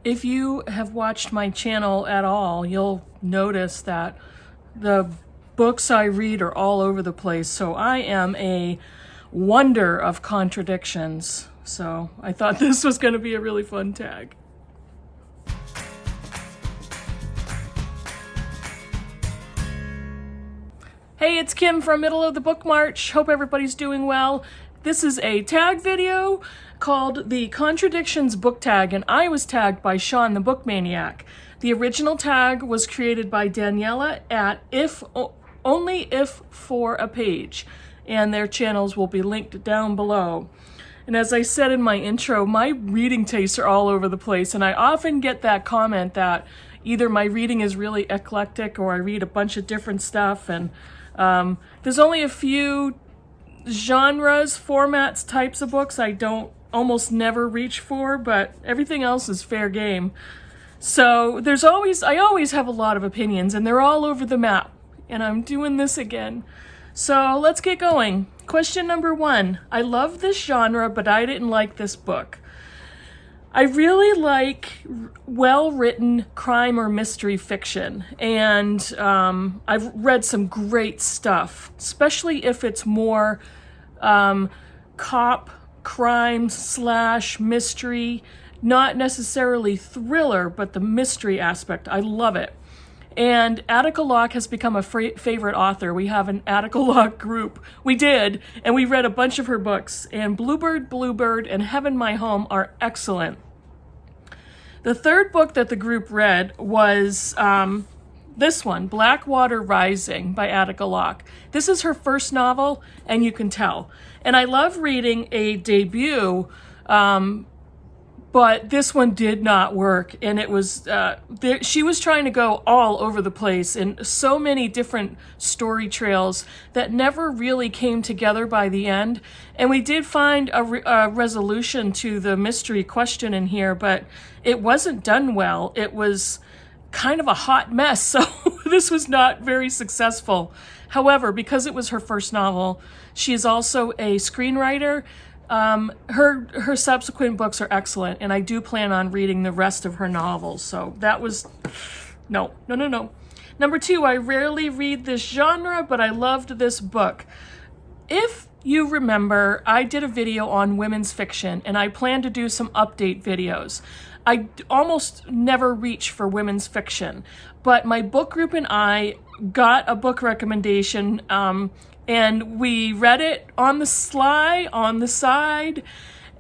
If you have watched my channel at all, you'll notice that the books I read are all over the place. So I am a wonder of contradictions. So I thought this was going to be a really fun tag. Hey, it's Kim from Middle of the Book March. Hope everybody's doing well. This is a tag video called the Contradictions Book Tag, and I was tagged by Sean the Book Maniac. The original tag was created by Daniela at Only If for a Page, and their channels will be linked down below. And as I said in my intro, my reading tastes are all over the place, and I often get that comment that either my reading is really eclectic or I read a bunch of different stuff, and there's only a few genres, formats, types of books I don't almost never reach for, but everything else is fair game. So I always have a lot of opinions, and they're all over the map, and I'm doing this again. So let's get going. Question number 1. I love this genre, but I didn't like this book. I really like well-written crime or mystery fiction, and I've read some great stuff, especially if it's more cop, crime / mystery, not necessarily thriller, but the mystery aspect. I love it. And Attica Locke has become a favorite author. We have an Attica Locke group. We did, and we read a bunch of her books. And Bluebird, and Heaven My Home are excellent. The third book that the group read was this one, Blackwater Rising by Attica Locke. This is her first novel, and you can tell. And I love reading a debut, but this one did not work, and it was she was trying to go all over the place in so many different story trails that never really came together by the end. And we did find a resolution to the mystery question in here, but it wasn't done well. It was kind of a hot mess, so this was not very successful. However, because it was her first novel, she is also a screenwriter. Her subsequent books are excellent, and I do plan on reading the rest of her novels. So that was no. Number 2, I rarely read this genre, but I loved this book. If you remember, I did a video on women's fiction, and I plan to do some update videos. I almost never reach for women's fiction, but my book group and I got a book recommendation, and we read it on the sly, on the side,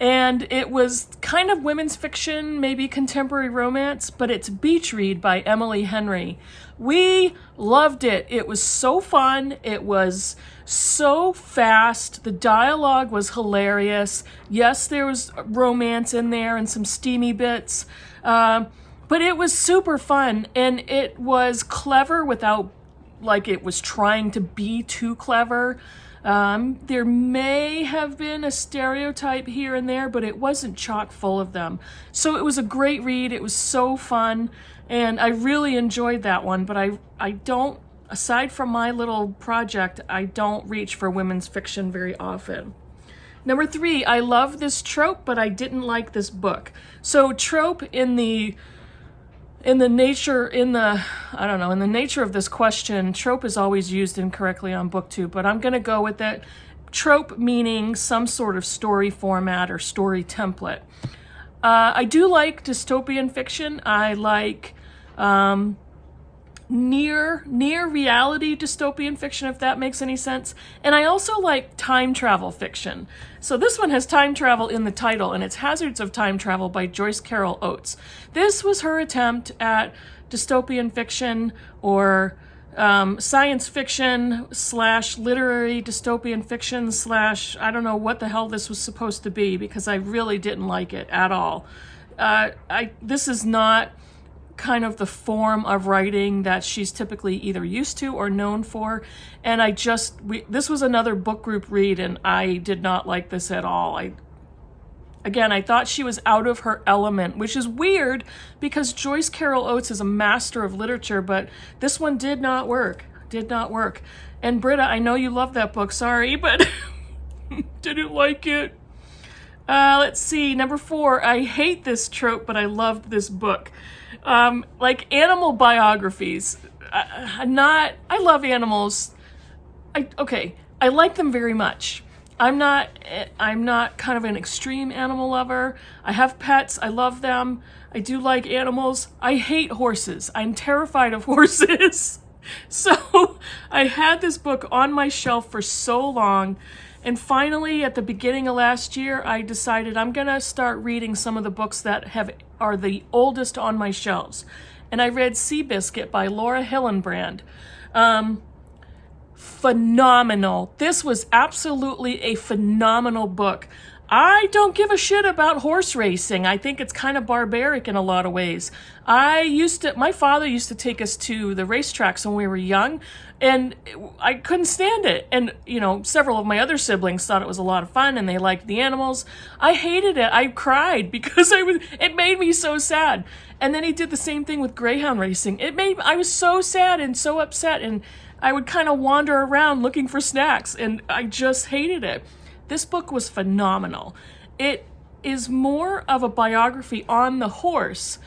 and it was kind of women's fiction, maybe contemporary romance, but it's Beach Read by Emily Henry. We loved it. It was so fun. It was so fast. The dialogue was hilarious. Yes, there was romance in there and some steamy bits, but it was super fun, and it was clever without like it was trying to be too clever. There may have been a stereotype here and there, but it wasn't chock full of them. So it was a great read. It was so fun, and I really enjoyed that one, but I don't, aside from my little project, I don't reach for women's fiction very often. Number 3, I love this trope, but I didn't like this book. So trope in the nature of this question, trope is always used incorrectly on BookTube, but I'm going to go with it. Trope meaning some sort of story format or story template. I do like dystopian fiction. I like near reality dystopian fiction, if that makes any sense. And I also like time travel fiction. So this one has time travel in the title, and it's Hazards of Time Travel by Joyce Carol Oates. This was her attempt at dystopian fiction, or science fiction / literary dystopian fiction / I don't know what the hell this was supposed to be, because I really didn't like it at all. This is not kind of the form of writing that she's typically either used to or known for, and this was another book group read, and I did not like this at all. I thought she was out of her element, which is weird because Joyce Carol Oates is a master of literature, but this one did not work. And Britta, I know you love that book, sorry, but didn't like it. Let's see. Number 4. I hate this trope, but I loved this book. Like animal biographies. I love animals. I like them very much. I'm not kind of an extreme animal lover. I have pets. I love them. I do like animals. I hate horses. I'm terrified of horses. So I had this book on my shelf for so long. And finally, at the beginning of last year, I decided I'm going to start reading some of the books that are the oldest on my shelves. And I read Seabiscuit by Laura Hillenbrand. Phenomenal. This was absolutely a phenomenal book. I don't give a shit about horse racing. I think it's kind of barbaric in a lot of ways. My father used to take us to the racetracks when we were young, and I couldn't stand it. And, several of my other siblings thought it was a lot of fun and they liked the animals. I hated it. I cried because it made me so sad. And then he did the same thing with greyhound racing. I was so sad and so upset, and I would kind of wander around looking for snacks, and I just hated it. This book was phenomenal. It is more of a biography on the horse,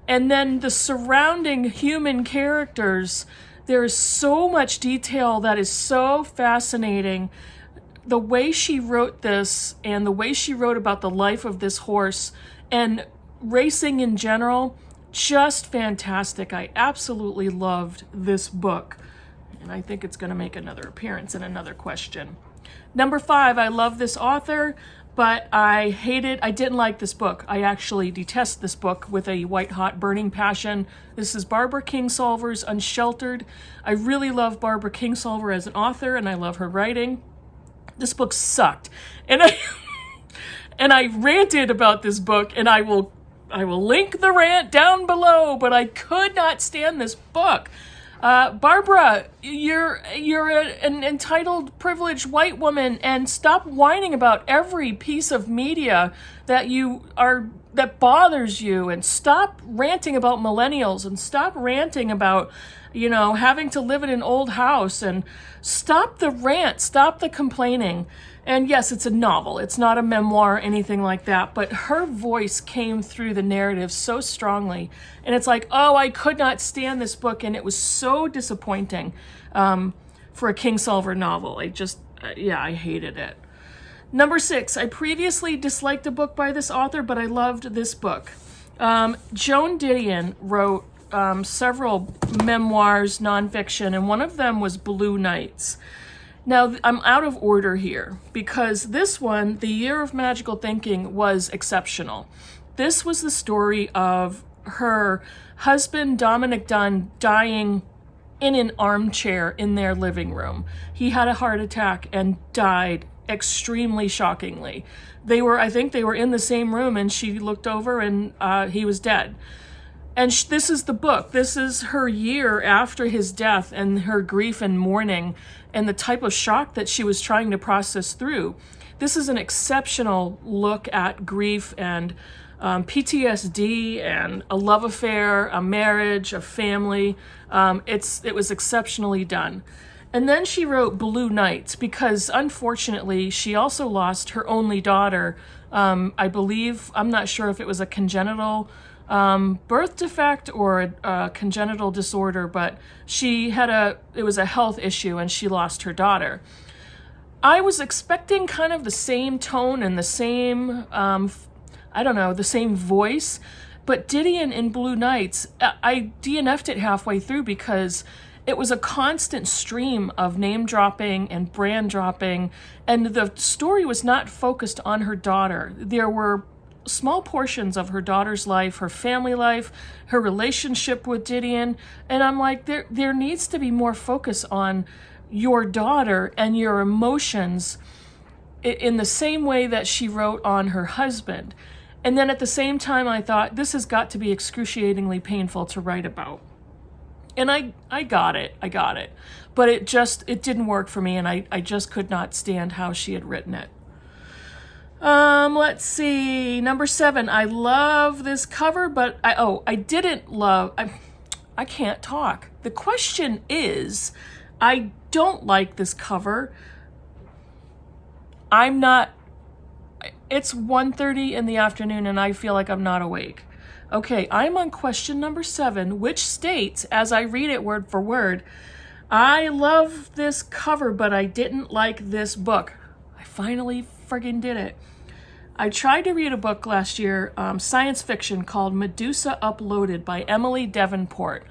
and then the surrounding human characters. There is so much detail that is so fascinating. The way she wrote this and the way she wrote about the life of this horse and racing in general, just fantastic. I absolutely loved this book. And I think it's going to make another appearance in another question. Number 5, I love this author, but I didn't like this book. I actually detest this book with a white-hot burning passion. This is Barbara Kingsolver's Unsheltered. I really love Barbara Kingsolver as an author, and I love her writing. This book sucked. And I ranted about this book, and I will link the rant down below, but I could not stand this book. Barbara, you're an entitled, privileged white woman, and stop whining about every piece of media that bothers you, and stop ranting about millennials, and stop ranting about, having to live in an old house, and stop the rant, stop the complaining. And yes, it's a novel. It's not a memoir or anything like that, but her voice came through the narrative so strongly. And it's like, oh, I could not stand this book, and it was so disappointing for a Kingsolver novel. I hated it. Number 6, I previously disliked a book by this author, but I loved this book. Joan Didion wrote several memoirs, nonfiction, and one of them was Blue Nights. Now, I'm out of order here because this one, The Year of Magical Thinking, was exceptional. This was the story of her husband, Dominic Dunn, dying in an armchair in their living room. He had a heart attack and died extremely shockingly. I think they were in the same room, and she looked over and he was dead. And this is the book. This is her year after his death and her grief and mourning and the type of shock that she was trying to process through. This is an exceptional look at grief and PTSD and a love affair, a marriage, a family. It was exceptionally done. And then she wrote Blue Nights because, unfortunately, she also lost her only daughter. I believe, I'm not sure if it was a congenital birth defect or a congenital disorder, but it was a health issue, and she lost her daughter. I was expecting kind of the same tone and the same, the same voice, but Didion in Blue Nights, I DNF'd it halfway through because it was a constant stream of name dropping and brand dropping, and the story was not focused on her daughter. There were small portions of her daughter's life, her family life, her relationship with Didion, and I'm like, there needs to be more focus on your daughter and your emotions in the same way that she wrote on her husband. And then at the same time, I thought, this has got to be excruciatingly painful to write about. And I got it. But it didn't work for me, and I just could not stand how she had written it. Let's see. Number 7, I love this cover, but I can't talk. The question is, I don't like this cover. It's 1:30 in the afternoon and I feel like I'm not awake. Okay, I'm on question number 7, which states, as I read it word for word, I love this cover, but I didn't like this book. I finally friggin' did it. I tried to read a book last year, science fiction, called Medusa Uploaded by Emily Davenport.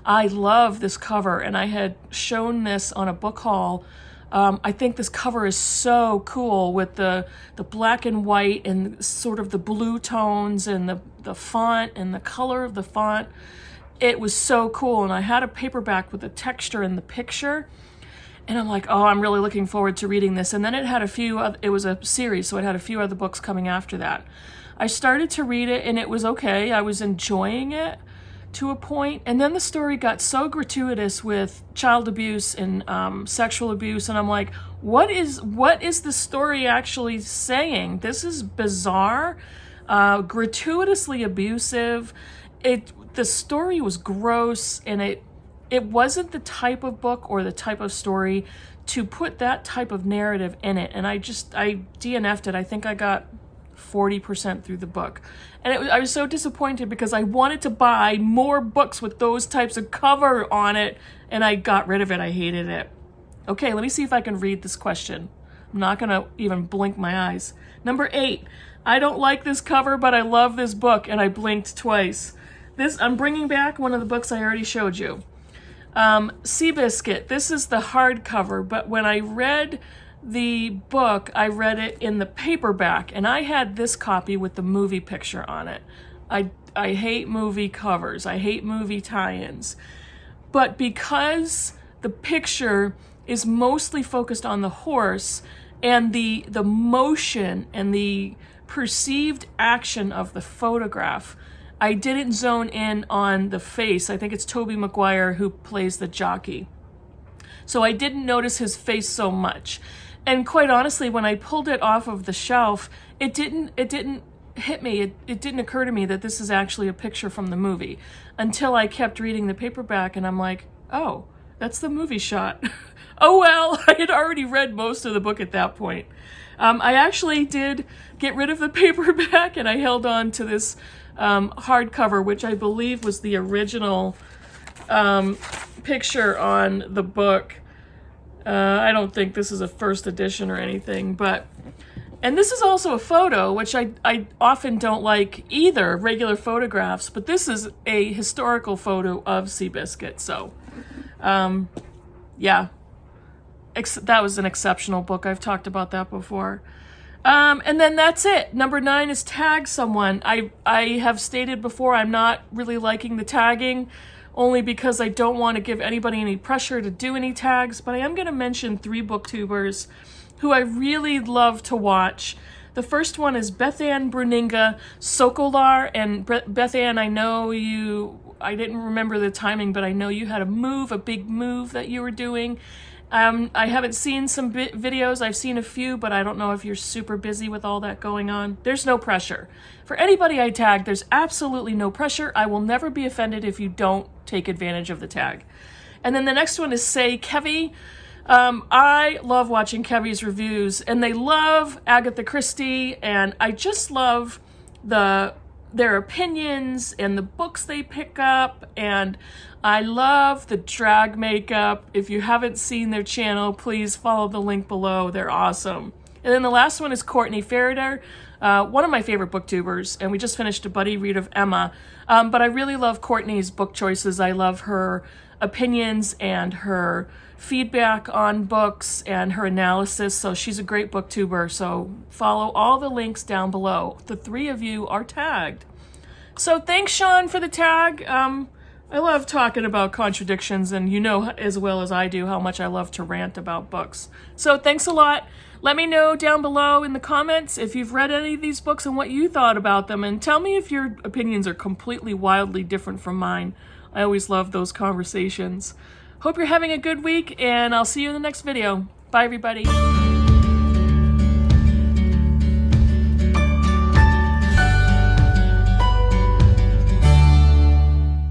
I love this cover, and I had shown this on a book haul. I think this cover is so cool with the black and white and sort of the blue tones and the font and the color of the font. It was so cool, and I had a paperback with the texture in the picture, and I'm like, oh, I'm really looking forward to reading this. And then it had it was a series, so it had a few other books coming after that. I started to read it, and it was okay. I was enjoying it to a point, and then the story got so gratuitous with child abuse and sexual abuse, and I'm like, what is the story actually saying? This is bizarre, gratuitously abusive. The story was gross, and it wasn't the type of book or the type of story to put that type of narrative in it, and I DNF'd it. I think I got 40% through the book. And I was so disappointed because I wanted to buy more books with those types of cover on it, and I got rid of it. I hated it. Okay, let me see if I can read this question. I'm not going to even blink my eyes. Number 8, I don't like this cover, but I love this book, and I blinked twice. I'm bringing back one of the books I already showed you. Seabiscuit. This is the hardcover, but when I read the book, I read it in the paperback, and I had this copy with the movie picture on it. I hate movie covers. I hate movie tie-ins. But because the picture is mostly focused on the horse and the motion and the perceived action of the photograph, I didn't zone in on the face. I think it's Tobey Maguire who plays the jockey. So I didn't notice his face so much. And quite honestly, when I pulled it off of the shelf, it didn't hit me. It didn't occur to me that this is actually a picture from the movie until I kept reading the paperback, and I'm like, oh, that's the movie shot. Oh well, I had already read most of the book at that point. I actually did get rid of the paperback, and I held on to this hardcover, which I believe was the original picture on the book. I don't think this is a first edition or anything, and this is also a photo, which I often don't like either, regular photographs, but this is a historical photo of Seabiscuit, so, yeah. That was an exceptional book. I've talked about that before. And then that's it. Number 9 is tag someone. I have stated before I'm not really liking the tagging, only because I don't want to give anybody any pressure to do any tags, but I am going to mention 3 booktubers who I really love to watch. The first one is Bethann Bruninga Sokolar, and Bethann, I didn't remember the timing, but I know you had a big move that you were doing. I haven't seen some videos. I've seen a few, but I don't know if you're super busy with all that going on. There's no pressure. For anybody I tag, there's absolutely no pressure. I will never be offended if you don't take advantage of the tag. And then the next one is Say Kevy. I love watching Kevy's reviews, and they love Agatha Christie, and I just love their opinions and the books they pick up, and I love the drag makeup. If you haven't seen their channel, please follow the link below. They're awesome. And then the last one is Courtney Farrader, one of my favorite booktubers, and we just finished a buddy read of Emma. But I really love Courtney's book choices. I love her opinions and her feedback on books and her analysis, so she's a great booktuber. So follow all the links down below. The 3 of you are tagged. So thanks, Sean, for the tag. I love talking about contradictions, and you know as well as I do how much I love to rant about books. So thanks a lot. Let me know down below in the comments if you've read any of these books and what you thought about them, and tell me if your opinions are completely wildly different from mine. I always love those conversations. Hope you're having a good week, and I'll see you in the next video. Bye, everybody.